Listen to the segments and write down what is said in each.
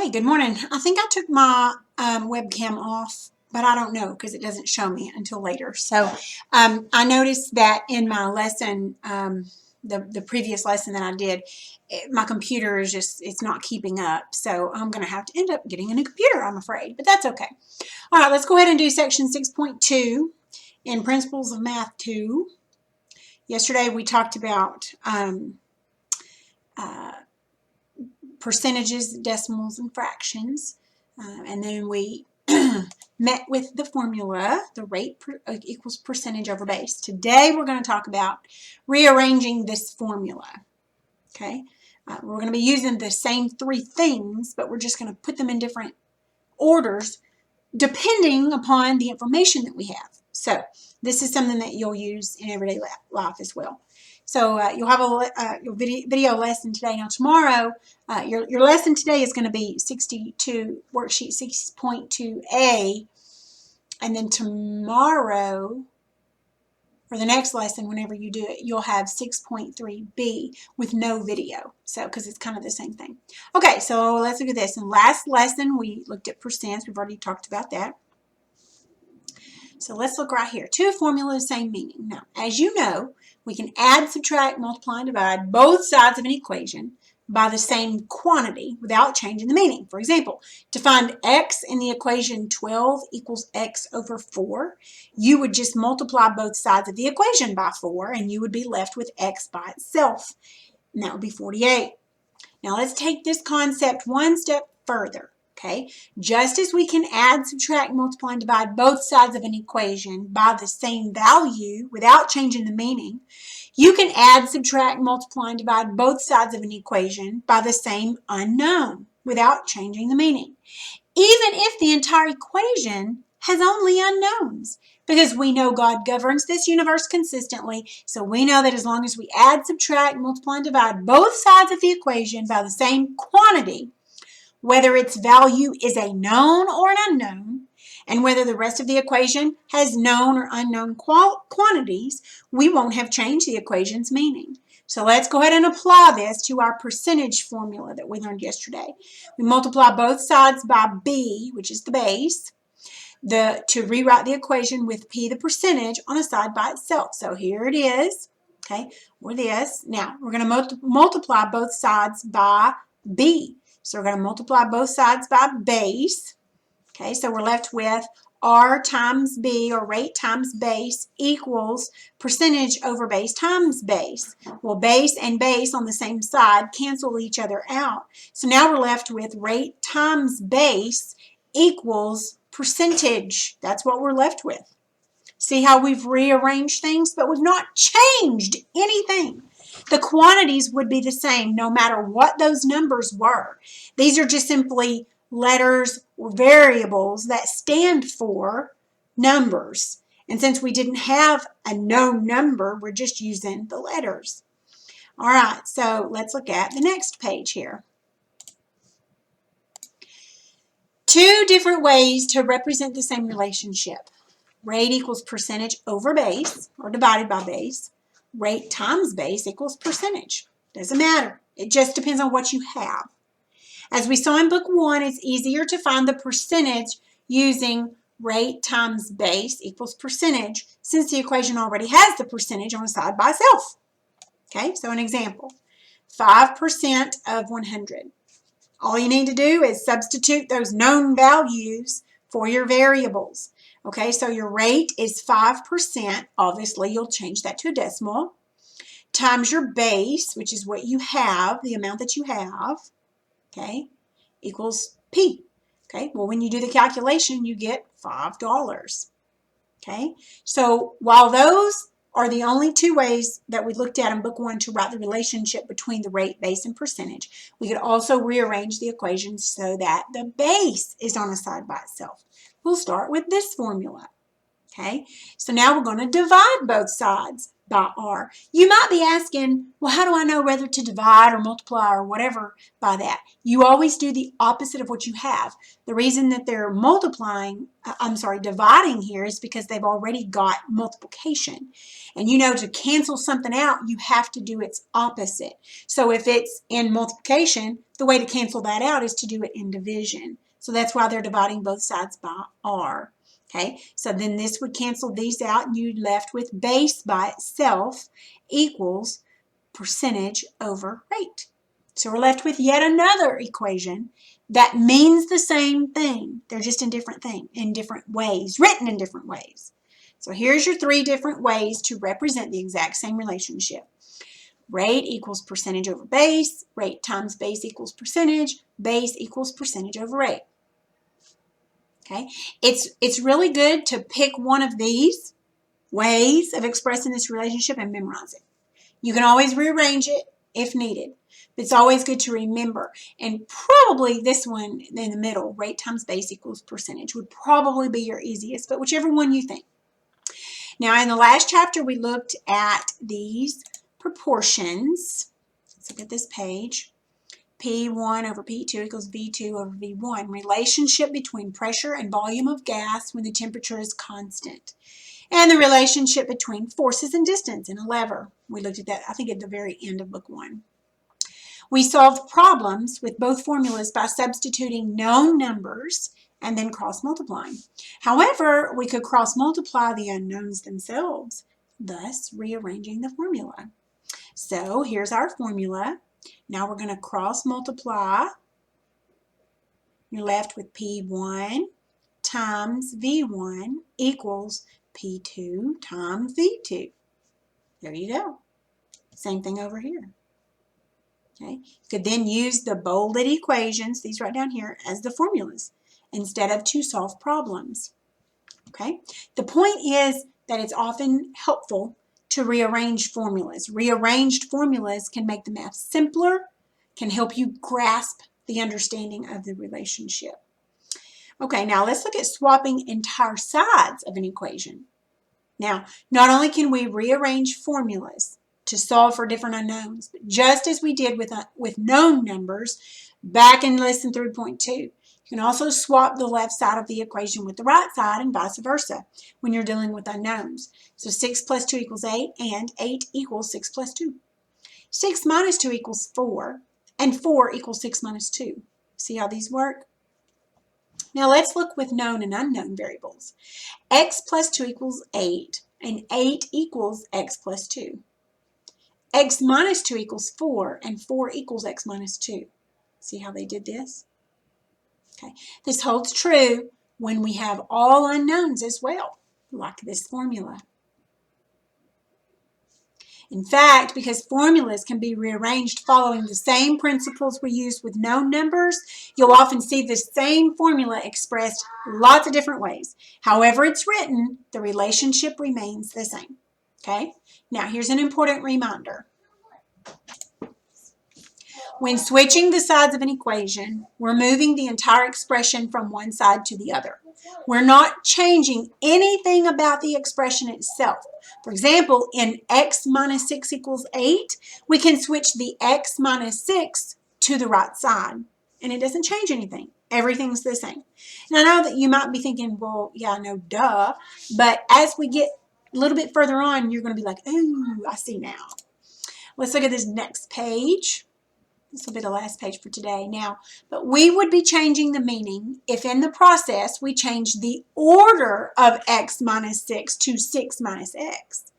Okay, good morning. I think I took my webcam off, but I don't know because it doesn't show me until later. So I noticed that in my lesson, the previous lesson that I did, my computer is it's not keeping up. So I'm going to have to end up getting a new computer, I'm afraid, but that's okay. All right, let's go ahead and do section 6.2 in Principles of Math 2. Yesterday we talked about percentages, decimals, and fractions. And then we met with the formula, the rate equals percentage over base. Today we're going to talk about rearranging this formula. Okay, we're going to be using the same three things, but we're just going to put them in different orders depending upon the information that we have. So this is something that you'll use in everyday life as well. So you'll have a your video lesson today. Now tomorrow, your lesson today is going to be 62, worksheet 6.2a, and then tomorrow, for the next lesson, whenever you do it, you'll have 6.3b with no video. So, because it's kind of the same thing. Okay, so let's look at this. In last lesson, we looked at percents. We've already talked about that. So let's look right here. Two formulas, same meaning. Now, as you know, we can add, subtract, multiply, and divide both sides of an equation by the same quantity without changing the meaning. For example, to find x in the equation 12 equals x over 4, you would just multiply both sides of the equation by 4, and you would be left with x by itself. And that would be 48. Now let's take this concept one step further. Okay, just as we can add, subtract, multiply, and divide both sides of an equation by the same value without changing the meaning, you can add, subtract, multiply, and divide both sides of an equation by the same unknown without changing the meaning, even if the entire equation has only unknowns, because we know God governs this universe consistently, so we know that as long as we add, subtract, multiply, and divide both sides of the equation by the same quantity, whether its value is a known or an unknown, and whether the rest of the equation has known or unknown quantities, we won't have changed the equation's meaning. So let's go ahead and apply this to our percentage formula that we learned yesterday. We multiply both sides by b, which is the base, to rewrite the equation with p, the percentage, on a side by itself. So here it is, okay, or this. Now, we're going to multiply both sides by b. So we're going to multiply both sides by base. Okay, so we're left with r times b, or rate times base, equals percentage over base times base. Well, base and base on the same side cancel each other out. So now we're left with rate times base equals percentage. That's what we're left with. See how we've rearranged things, but we've not changed anything. The quantities would be the same no matter what those numbers were. These are just simply letters or variables that stand for numbers. And since we didn't have a known number, we're just using the letters. All right, so let's look at the next page here. Two different ways to represent the same relationship. Rate equals percentage over base, or divided by base. Rate times base equals percentage. Doesn't matter. It just depends on what you have. As we saw in book 1, it's easier to find the percentage using rate times base equals percentage, since the equation already has the percentage on a side by itself. Okay, so an example. 5% of 100. All you need to do is substitute those known values for your variables. Okay, so your rate is 5%. Obviously, you'll change that to a decimal. Times your base, which is what you have, the amount that you have, okay, equals P. Okay, well, when you do the calculation, you get $5. Okay, so while those are the only two ways that we looked at in book 1 to write the relationship between the rate, base, and percentage, we could also rearrange the equations so that the base is on a side by itself. We'll start with this formula. Okay, so now we're going to divide both sides by R. You might be asking, well, how do I know whether to divide or multiply or whatever by that? You always do the opposite of what you have. The reason that they're dividing here is because they've already got multiplication. And you know, to cancel something out, you have to do its opposite. So if it's in multiplication, the way to cancel that out is to do it in division. So that's why they're dividing both sides by R. Okay, so then this would cancel these out, and you're left with base by itself equals percentage over rate. So we're left with yet another equation that means the same thing. They're just in different ways, written in different ways. So here's your 3 different ways to represent the exact same relationship. Rate equals percentage over base, rate times base equals percentage over rate. Okay, it's really good to pick one of these ways of expressing this relationship and memorize it. You can always rearrange it if needed, but it's always good to remember. And probably this one in the middle, rate times base equals percentage, would probably be your easiest, but whichever one you think. Now, in the last chapter, we looked at these proportions. Let's look at this page. P1 over P2 equals V2 over V1. Relationship between pressure and volume of gas when the temperature is constant. And the relationship between forces and distance in a lever. We looked at that, I think, at the very end of book 1. We solved problems with both formulas by substituting known numbers and then cross-multiplying. However, we could cross-multiply the unknowns themselves, thus rearranging the formula. So here's our formula. Now we're going to cross-multiply. You're left with P1 times V1 equals P2 times V2. There you go. Same thing over here. Okay. You could then use the bolded equations, these right down here, as the formulas instead of to solve problems. Okay. The point is that it's often helpful to rearrange formulas. Rearranged formulas can make the math simpler, can help you grasp the understanding of the relationship. Okay, now let's look at swapping entire sides of an equation. Now, not only can we rearrange formulas to solve for different unknowns, but just as we did with known numbers back in lesson 3.2, you can also swap the left side of the equation with the right side and vice versa when you're dealing with unknowns. So 6 plus 2 equals 8, and 8 equals 6 plus 2. 6 minus 2 equals 4, and 4 equals 6 minus 2. See how these work? Now let's look with known and unknown variables. X plus 2 equals 8, and 8 equals x plus 2. X minus 2 equals 4, and 4 equals x minus 2. See how they did this? Okay. This holds true when we have all unknowns as well, like this formula. In fact, because formulas can be rearranged following the same principles we use with known numbers, you'll often see the same formula expressed lots of different ways. However it's written, the relationship remains the same. Okay? Now, here's an important reminder. When switching the sides of an equation, we're moving the entire expression from one side to the other. We're not changing anything about the expression itself. For example, in x minus 6 equals 8, we can switch the x minus 6 to the right side, and it doesn't change anything. Everything's the same. And I know that you might be thinking, well, yeah, no, duh. But as we get a little bit further on, you're going to be like, ooh, I see now. Let's look at this next page. This will be the last page for today now. But we would be changing the meaning if in the process we change the order of x minus 6 to 6 minus x.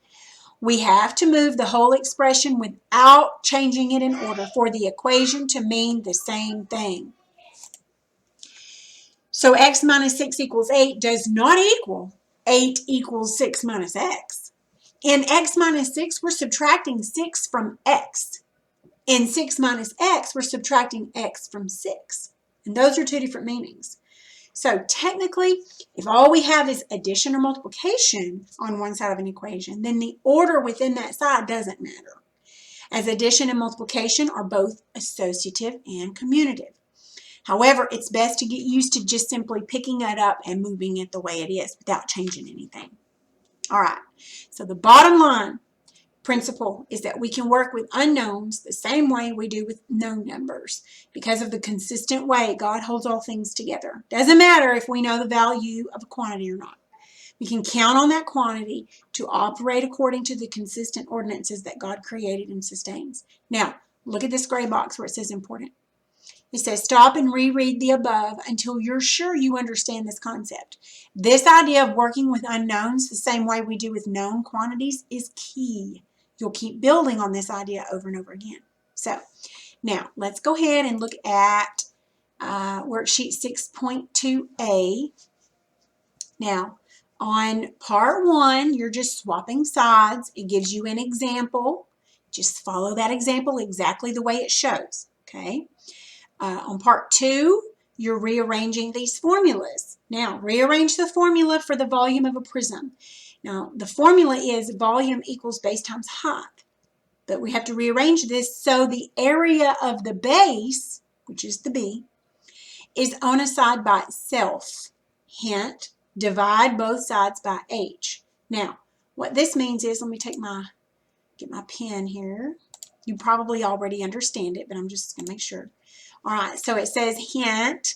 We have to move the whole expression without changing it in order for the equation to mean the same thing. So x minus 6 equals 8 does not equal 8 equals 6 minus x. In x minus 6, we're subtracting 6 from x. In 6 minus x, we're subtracting x from 6. And those are two different meanings. So technically, if all we have is addition or multiplication on one side of an equation, then the order within that side doesn't matter, as addition and multiplication are both associative and commutative. However, it's best to get used to just simply picking it up and moving it the way it is without changing anything. All right, so the bottom line, principle is that we can work with unknowns the same way we do with known numbers because of the consistent way God holds all things together. Doesn't matter if we know the value of a quantity or not. We can count on that quantity to operate according to the consistent ordinances that God created and sustains. Now, look at this gray box where it says important. It says stop and reread the above until you're sure you understand this concept. This idea of working with unknowns the same way we do with known quantities is key. You'll keep building on this idea over and over again. So now let's go ahead and look at worksheet 6.2a. Now on part 1, you're just swapping sides. It gives you an example. Just follow that example exactly the way it shows. Okay. On part 2, you're rearranging these formulas. Now, rearrange the formula for the volume of a prism. Now, the formula is volume equals base times height. But we have to rearrange this so the area of the base, which is the B, is on a side by itself. Hint, divide both sides by H. Now, what this means is, let me get my pen here. You probably already understand it, but I'm just going to make sure. All right, so it says hint,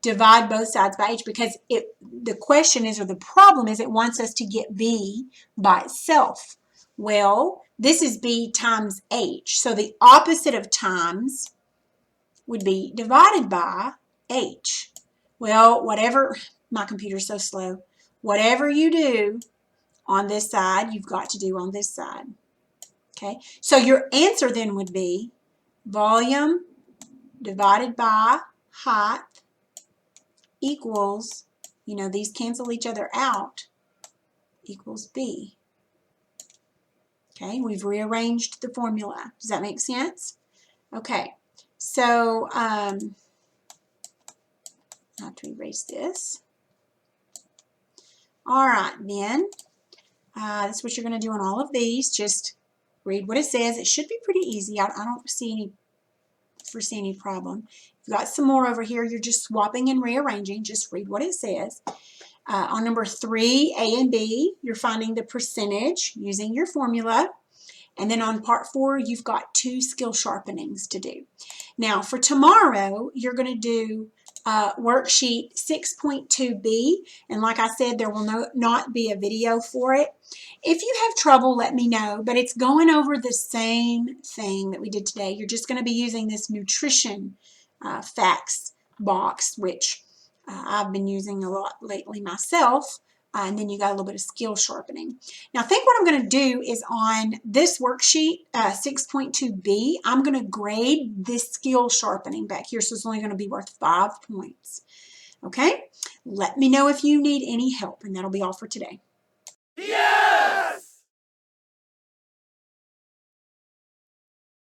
divide both sides by H because the question is, or the problem is, it wants us to get B by itself. Well, this is B times H. So the opposite of times would be divided by H. Well, whatever, my computer's so slow. Whatever you do on this side, you've got to do on this side. Okay, so your answer then would be volume divided by height equals, these cancel each other out, equals B. Okay, we've rearranged the formula. Does that make sense? Okay, so I have to erase this. All right, then, that's what you're going to do on all of these. Just read what it says. It should be pretty easy. I don't foresee any problem. You've got some more over here. You're just swapping and rearranging. Just read what it says. On number 3, A and B, you're finding the percentage using your formula. And then on part 4, you've got 2 skill sharpenings to do. Now, for tomorrow, you're going to do worksheet 6.2b. And like I said, there will not be a video for it. If you have trouble, let me know. But it's going over the same thing that we did today. You're just going to be using this nutrition facts box, which I've been using a lot lately myself. And then you got a little bit of skill sharpening. Now, I think what I'm going to do is on this worksheet, 6.2b, I'm going to grade this skill sharpening back here, so it's only going to be worth 5 points. Okay? Let me know if you need any help, and that'll be all for today. Yes!